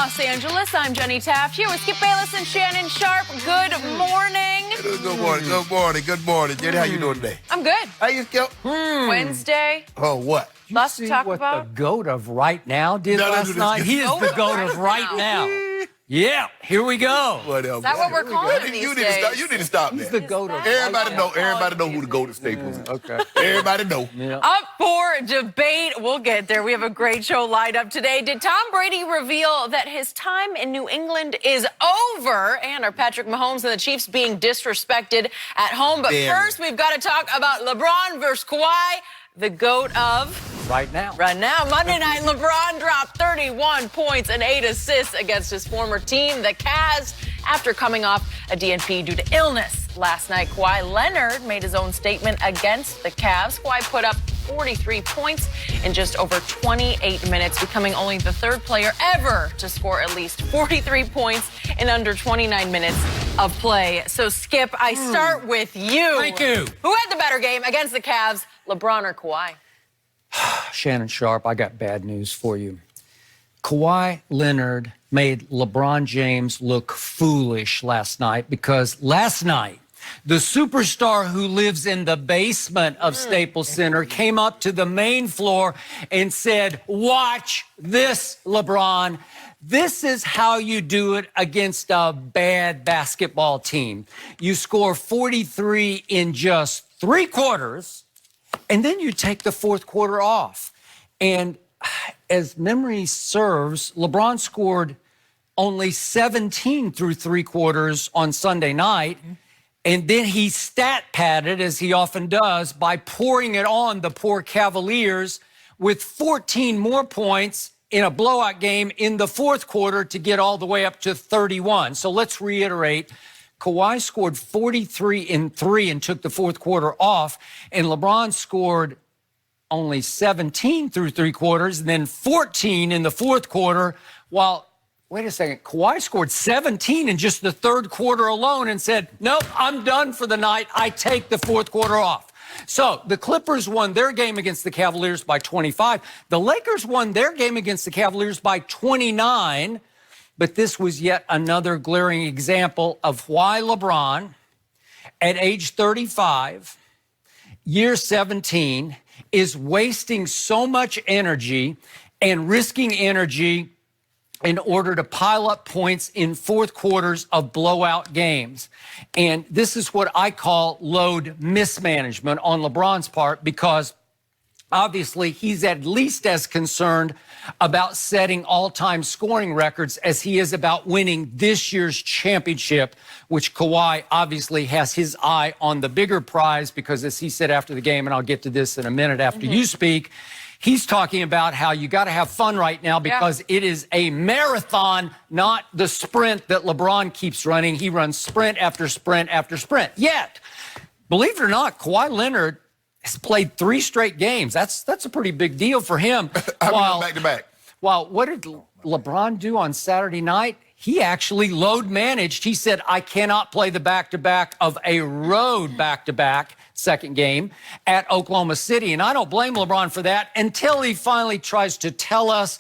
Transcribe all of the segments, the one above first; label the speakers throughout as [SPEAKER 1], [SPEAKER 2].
[SPEAKER 1] Los Angeles, I'm Jenny Taft here with Skip Bayless and Shannon Sharp. Good morning.
[SPEAKER 2] Good morning, good morning, good morning. Jenny, how you doing today?
[SPEAKER 1] I'm good.
[SPEAKER 2] How you, Skip?
[SPEAKER 1] Wednesday.
[SPEAKER 2] Oh, what?
[SPEAKER 1] Lots to talk
[SPEAKER 3] what
[SPEAKER 1] about.
[SPEAKER 3] the GOAT of right now did last night? He is the GOAT of right now. Yeah, here we go.
[SPEAKER 2] Whatever.
[SPEAKER 1] Is that what we're calling him
[SPEAKER 2] you
[SPEAKER 1] these days?
[SPEAKER 2] You need to stop
[SPEAKER 3] He's
[SPEAKER 2] that.
[SPEAKER 3] the GOAT of
[SPEAKER 2] Everybody
[SPEAKER 3] right
[SPEAKER 2] know. Everybody know who the GOAT of Staples is.
[SPEAKER 3] Okay.
[SPEAKER 2] Everybody know.
[SPEAKER 3] Yeah.
[SPEAKER 1] Up for debate. We'll get there. We have a great show lined up today. Did Tom Brady reveal that his time in New England is over? And are Patrick Mahomes and the Chiefs being disrespected at home? But first, we've got to talk about LeBron versus Kawhi, the GOAT of...
[SPEAKER 3] Right now.
[SPEAKER 1] Right now, Monday night, LeBron dropped 31 points and 8 assists against his former team, the Cavs, after coming off a DNP due to illness. Last night, Kawhi Leonard made his own statement against the Cavs. Kawhi put up 43 points in just over 28 minutes, becoming only the third player ever to score at least 43 points in under 29 minutes of play. So, Skip, I start with you.
[SPEAKER 3] Thank you.
[SPEAKER 1] Who had the better game against the Cavs, LeBron or Kawhi?
[SPEAKER 3] Shannon Sharp, I got bad news for you. Kawhi Leonard made LeBron James look foolish last night because last night, the superstar who lives in the basement of Staples Center came up to the main floor and said, "Watch this, LeBron. This is how you do it against a bad basketball team. You score 43 in just 3 quarters, and then you take the 4th quarter off." And as memory serves, LeBron scored only 17 through 3 quarters on Sunday night. And then he stat padded, as he often does, by pouring it on the poor Cavaliers with 14 more points in a blowout game in the 4th quarter to get all the way up to 31. So let's reiterate. Kawhi scored 43 in 3 and took the 4th quarter off, and LeBron scored only 17 through 3 quarters and then 14 in the 4th quarter, while, wait a second, Kawhi scored 17 in just the 3rd quarter alone and said, "Nope, I'm done for the night. I take the 4th quarter off." So the Clippers won their game against the Cavaliers by 25. The Lakers won their game against the Cavaliers by 29. But this was yet another glaring example of why LeBron, at age 35, year 17, is wasting so much energy and risking energy in order to pile up points in 4th quarters of blowout games. And this is what I call load mismanagement on LeBron's part, because obviously, he's at least as concerned about setting all-time scoring records as he is about winning this year's championship, which Kawhi obviously has his eye on the bigger prize because, as he said after the game, and I'll get to this in a minute after you speak, he's talking about how you got to have fun right now because it is a marathon, not the sprint that LeBron keeps running. He runs sprint after sprint after sprint. Yet, believe it or not, Kawhi Leonard has played 3 straight games. That's a pretty big deal for him.
[SPEAKER 2] Back to back.
[SPEAKER 3] Well, what did LeBron do on Saturday night? He actually load managed. He said, "I cannot play the back-to-back of a road back-to-back second game at Oklahoma City." And I don't blame LeBron for that until he finally tries to tell us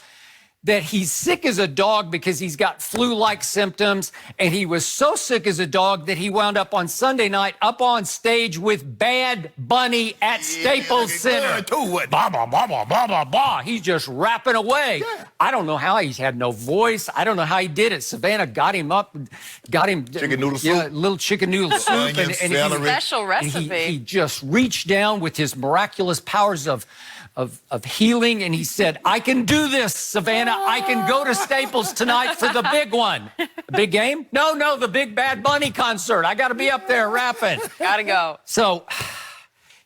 [SPEAKER 3] that he's sick as a dog because he's got flu-like symptoms, and he was so sick as a dog that he wound up on Sunday night up on stage with Bad Bunny at Staples Center. Bah, bah, bah, bah, bah, bah, bah. He's just rapping away. Yeah. I don't know how he's had no voice. I don't know how he did it. Savannah got him up, got him
[SPEAKER 2] chicken noodle soup.
[SPEAKER 3] Yeah, little chicken noodle soup,
[SPEAKER 1] and special recipe.
[SPEAKER 3] He just reached down with his miraculous powers of healing, and he said, "I can do this, Savannah. I can go to Staples tonight for the big one." The big game? No, the big Bad Bunny concert. I got to be up there rapping.
[SPEAKER 1] Gotta go.
[SPEAKER 3] So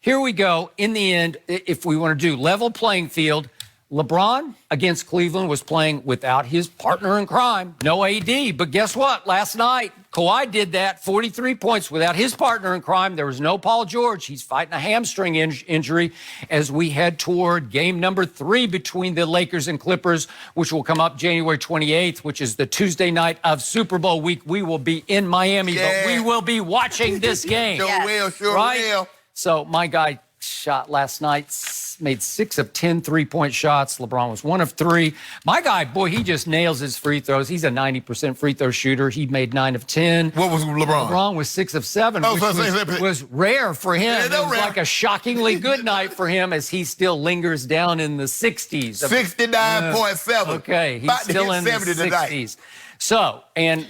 [SPEAKER 3] here we go. In the end, if we want to do level playing field, LeBron against Cleveland was playing without his partner in crime, no AD. But guess what? Last night, Kawhi did that, 43 points without his partner in crime. There was no Paul George. He's fighting a hamstring injury as we head toward game number 3 between the Lakers and Clippers, which will come up January 28th, which is the Tuesday night of Super Bowl week. We will be in Miami, but we will be watching this game.
[SPEAKER 2] Sure will.
[SPEAKER 3] So, my guy, shot last night, made 6 of 10 3-point shots. LeBron was 1 of 3. My guy, boy, he just nails his free throws. He's a 90% free throw shooter. He made 9 of 10.
[SPEAKER 2] What was LeBron?
[SPEAKER 3] LeBron was 6 of 7, which was rare for him.
[SPEAKER 2] Yeah,
[SPEAKER 3] it was like a shockingly good night for him as he still lingers down in the 60s.
[SPEAKER 2] 69.7.
[SPEAKER 3] Okay, he's
[SPEAKER 2] About to
[SPEAKER 3] still
[SPEAKER 2] hit
[SPEAKER 3] in the
[SPEAKER 2] 70 tonight.
[SPEAKER 3] 60s. So, and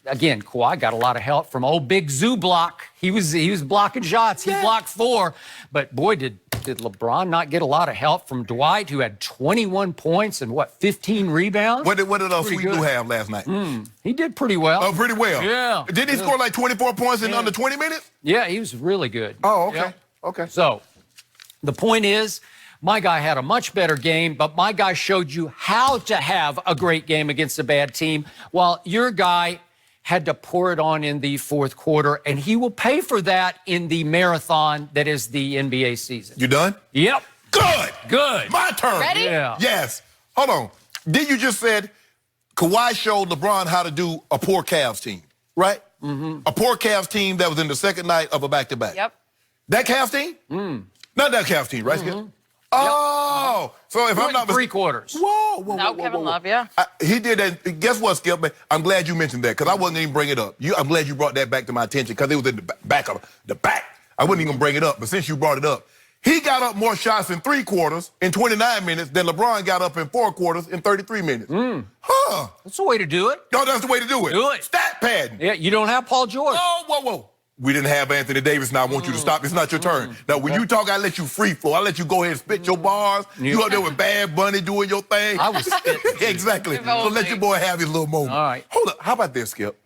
[SPEAKER 3] again, Kawhi got a lot of help from old Big Zoo Block. He was blocking shots. He blocked 4. But boy, did LeBron not get a lot of help from Dwight, who had 21 points and 15 rebounds?
[SPEAKER 2] What did Sweet do have last night?
[SPEAKER 3] He did pretty well.
[SPEAKER 2] Oh, pretty well.
[SPEAKER 3] Yeah.
[SPEAKER 2] Didn't he score like 24 points in under 20 minutes?
[SPEAKER 3] Yeah, he was really good.
[SPEAKER 2] Oh, okay.
[SPEAKER 3] Yeah.
[SPEAKER 2] Okay.
[SPEAKER 3] So, the point is, my guy had a much better game, but my guy showed you how to have a great game against a bad team, while your guy had to pour it on in the fourth quarter, and he will pay for that in the marathon that is the NBA season.
[SPEAKER 2] You done?
[SPEAKER 3] Yep.
[SPEAKER 2] Good.
[SPEAKER 3] Good.
[SPEAKER 2] My turn.
[SPEAKER 1] Ready?
[SPEAKER 3] Yeah.
[SPEAKER 2] Yes. Hold on. Did you just said Kawhi showed LeBron how to do a poor Cavs team, right? Mm-hmm. A poor Cavs team that was in the second night of a back-to-back.
[SPEAKER 1] Yep.
[SPEAKER 2] That Cavs team? Not that Cavs team, right, Skip? Oh, so if I'm not
[SPEAKER 3] three quarters.
[SPEAKER 2] Whoa.
[SPEAKER 1] No, Kevin Love, yeah.
[SPEAKER 2] He did that. Guess what, Skip? I'm glad you mentioned that because I wasn't even bring it up. I'm glad you brought that back to my attention because it was in the back of the back. I wasn't even bring it up, but since you brought it up, he got up more shots in 3 quarters in 29 minutes than LeBron got up in 4 quarters in 33 minutes. Huh?
[SPEAKER 3] That's the way to do it.
[SPEAKER 2] No, that's the way to do it.
[SPEAKER 3] Do it.
[SPEAKER 2] Stat padding.
[SPEAKER 3] Yeah, you don't have Paul George.
[SPEAKER 2] Oh, whoa. We didn't have Anthony Davis. Now I want you to stop. It's not your turn. Now when you talk, I let you free flow. I let you go ahead and spit your bars. You up there with Bad Bunny doing your thing.
[SPEAKER 3] I was spitting.
[SPEAKER 2] Exactly. So let your boy have his little moment.
[SPEAKER 3] All right.
[SPEAKER 2] Hold up. How about this, Skip?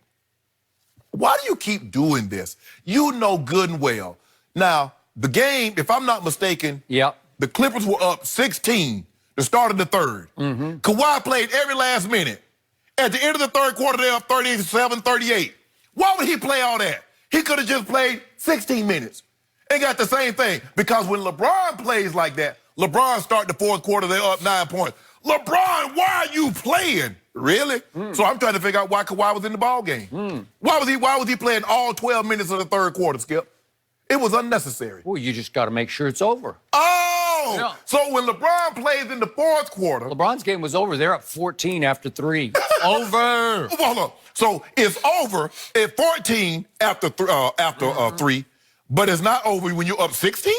[SPEAKER 2] Why do you keep doing this? You know good and well. Now, the game, if I'm not mistaken, the Clippers were up 16 the start of the third. Kawhi played every last minute. At the end of the third quarter, they're up 37-38. Why would he play all that? He could have just played 16 minutes and got the same thing. Because when LeBron plays like that, LeBron start the fourth quarter, they're up 9 points. LeBron, why are you playing? Really? So I'm trying to figure out why Kawhi was in the ball game. Why was he playing all 12 minutes of the third quarter, Skip? It was unnecessary.
[SPEAKER 3] Well, you just got to make sure it's over.
[SPEAKER 2] Oh!
[SPEAKER 3] Yeah.
[SPEAKER 2] So when LeBron plays in the fourth quarter...
[SPEAKER 3] LeBron's game was over. They're up 14 after 3. Over.
[SPEAKER 2] Hold on. So it's over at 14 after 3, but it's not over when you're up 16?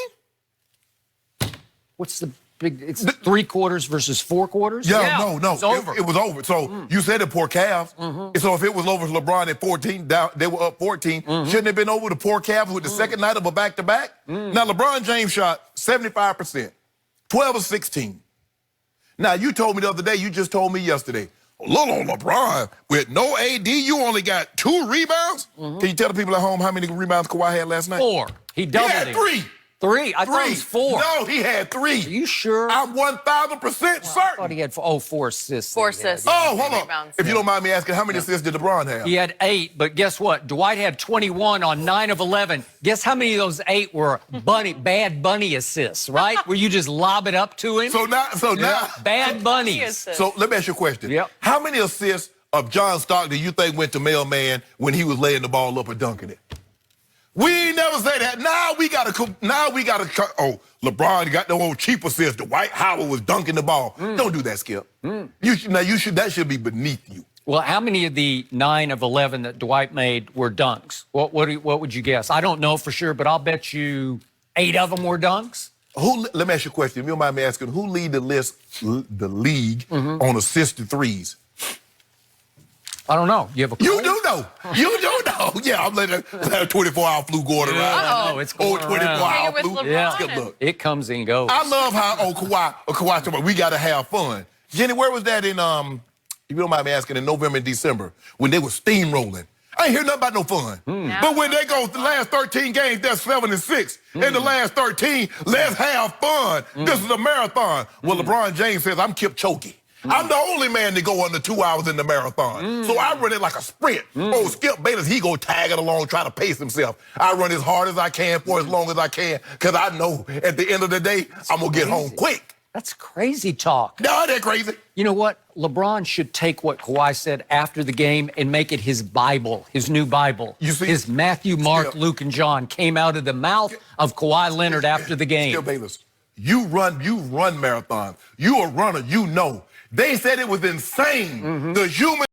[SPEAKER 3] What's the big... It's 3 quarters versus 4 quarters?
[SPEAKER 2] Yeah, no.
[SPEAKER 3] It's over.
[SPEAKER 2] It was over. So you said the poor Cavs. So if it was over for LeBron at 14, they were up 14. Shouldn't it have been over the poor Cavs with the second night of a back-to-back? Now, LeBron James shot 75%, 12 of 16. Now, you told me the other day, you just told me yesterday, little LeBron, with no AD, you only got 2 rebounds? Can you tell the people at home how many rebounds Kawhi had last night?
[SPEAKER 3] 4. He doubled
[SPEAKER 2] He had
[SPEAKER 3] him.
[SPEAKER 2] 3.
[SPEAKER 3] 3? I thought it was 4.
[SPEAKER 2] No, he had 3.
[SPEAKER 3] Are you sure?
[SPEAKER 2] I'm 1,000% certain.
[SPEAKER 3] I thought he had 4 assists.
[SPEAKER 1] 4 assists.
[SPEAKER 2] Oh, hold on.
[SPEAKER 1] Rebounds.
[SPEAKER 2] If you don't mind me asking, how many assists did LeBron have?
[SPEAKER 3] He had 8, but guess what? Dwight had 21 on 9 of 11. Guess how many of those 8 were Bad Bunny assists, right? Where you just lob it up to him?
[SPEAKER 2] So now,
[SPEAKER 3] Bad Bunnies.
[SPEAKER 2] so let me ask you a question.
[SPEAKER 3] Yep.
[SPEAKER 2] How many assists of John Stockton do you think went to Mailman when he was laying the ball up or dunking it? We ain't never say that. Now we gotta. Oh, LeBron got no old cheap assist. Dwight Howard was dunking the ball. Don't do that, Skip. That should be beneath you.
[SPEAKER 3] Well, how many of the 9 of 11 that Dwight made were dunks? What would you guess? I don't know for sure, but I'll bet you 8 of them were dunks.
[SPEAKER 2] Let me ask you a question. If you don't mind me asking, who lead the league on assisted threes?
[SPEAKER 3] I don't know. You have a
[SPEAKER 2] You do know. You do know. Yeah, I'm letting that 24-hour flu going around.
[SPEAKER 3] I it's going
[SPEAKER 2] 24-hour
[SPEAKER 1] Hanging with
[SPEAKER 2] flu.
[SPEAKER 1] LeBron.
[SPEAKER 2] Skip, look.
[SPEAKER 3] It comes and goes.
[SPEAKER 2] I love how Kawhi talking about we got to have fun. Jenny, where was that in, if you don't mind me asking, in November and December when they were steamrolling? I ain't hear nothing about no fun. But when they go the last 13 games, they're 7-6. In the last 13, let's have fun. This is a marathon. Well, LeBron James says, I'm Kipchoge. I'm the only man to go under 2 hours in the marathon. So I run it like a sprint. Oh, Skip Bayless, he go tag it along, try to pace himself. I run as hard as I can for as long as I can, because I know at the end of the day, I'm going to get home quick.
[SPEAKER 3] That's crazy talk.
[SPEAKER 2] No, they're crazy.
[SPEAKER 3] You know what? LeBron should take what Kawhi said after the game and make it his Bible, his new Bible.
[SPEAKER 2] You see?
[SPEAKER 3] His Matthew, Mark, Luke, and John came out of the mouth of Kawhi Leonard after the game.
[SPEAKER 2] Still, Bayless, you run marathons. You a runner, you know. They said it was insane. The human